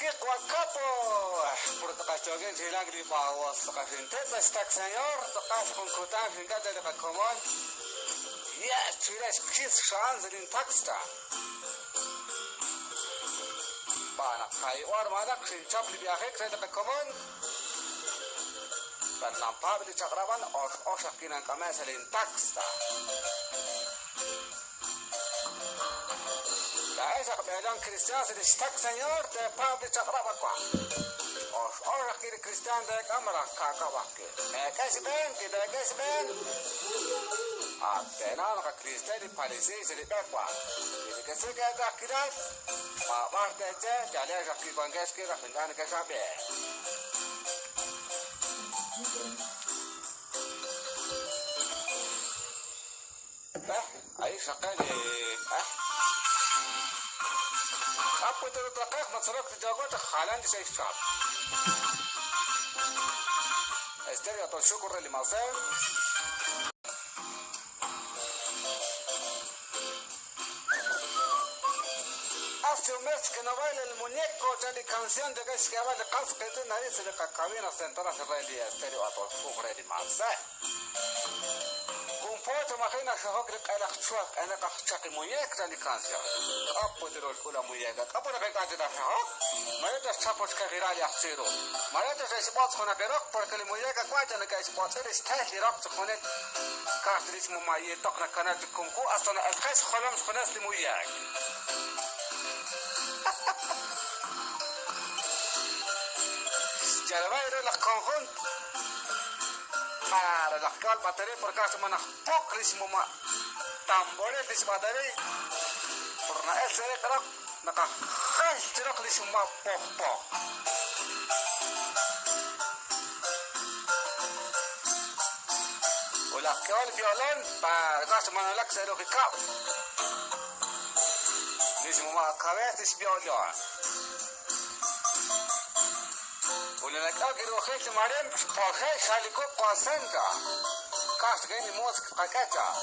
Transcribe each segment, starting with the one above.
aquí Cuacapo, por tocachogues y lágrimas, tocachinteta está señor, tocas con cutan, fingate de común. Yes, tienes kiss chance in taxta. Bana, hay ormana, sin chapli viaje, crede de común. Pero la pabli chagraban, o shakinan camesa in taxta. Esa belan cristian se destaca señor de Pablo Chagrabaqua. Ahora quiere cristian de cámara cacabaque. ¿Qué es ben? ¿Qué es ben? Apenas la cristian y parecía se le pegua. Y que se queda aquí das. Aparte de ya le aquí con que es que la gente que sabe. Ahí saca de pues te lo trajes más solo que te hago te jalan de seis chap. Estéreo todo show corre limase. Hace un mes que no baila el muñeco ya de canción de que es que va de canso que te nadie se le cacabina sentada se relia estéreo a todo show corre limase. Foto imagina que ho creo que la chua ana ka chaki muñeca de canción. Apo de los la muñeca. Apo de que cante da ho. Maleta chapos que gira ya cero. Maleta se spots con que rock porque la muñeca cuenta que es spots es que rock con el cartrismo mai toc na canal de conco hasta el cais خلص con este muñeca. Ya va a ir la conjunto. Para la cal batería por caso mana pokrismo ma tambores dis batería por na ese crack na ka khal tiro krismo ma pok ولا cal violon para caso mana la cero que cap mismo ma cabeza es violon ولا كاكر وخيت مريم فخي خالكو قاسنجا كاس غني موسك قاكاتا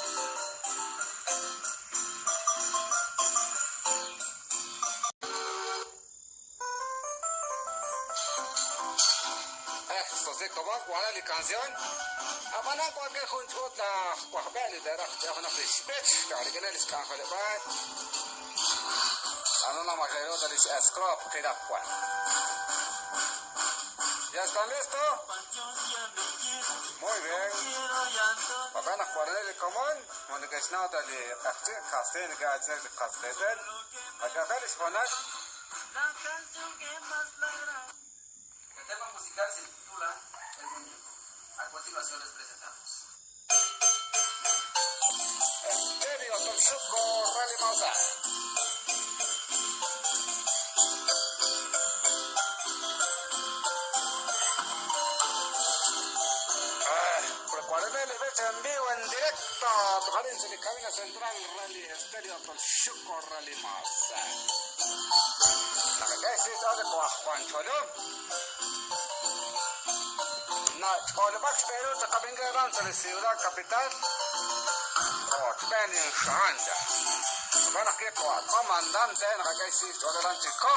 صدق طبعا وعلى لي كانزيون اما انا كواكي خنجوت لا كوخبالي دارك تاخنا في الشبيت يعني كنا لسكان خلبات انا ما خيرو داريس اسكراب كده كوان ¿Ya están listos? Muy bien. Papá nos pone el común. Cuando que es nada de castel, que hace el castel. Acá feliz poner. La canción que más logra. El tema musical se titula El Muñeco. A continuación les presentamos. Estéreo Tolchuco Rally Mausa. En vivo, en directo, Tocarense de cabina central, Rally Estéreo Tolchuco Rally Mausa. La que es esto de Coajuancholo. No, Olvax Perú, te cabinga avanza de ciudad capital. O Tben en Shanda. Van aquí con comandante, la que es esto de Lanchico.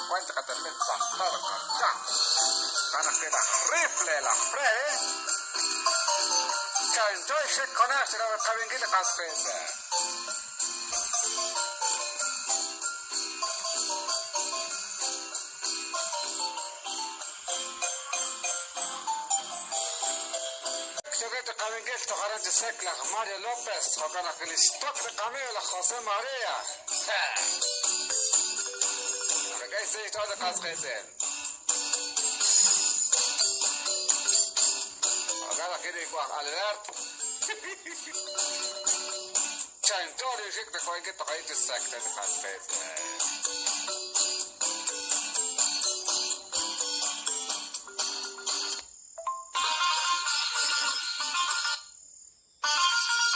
Cuenta que te metes a todo con van aquí la rifle, la pre. Enjoy shit connect la cabinga de Cascade. Tocarense Secla, Mario López, tocan aquel stock de Camila, José María. ¿Qué es esto de Cascade? Ahora quiere igual, Alberto. Chantori, je te crois que tu as été sacré de Cascade.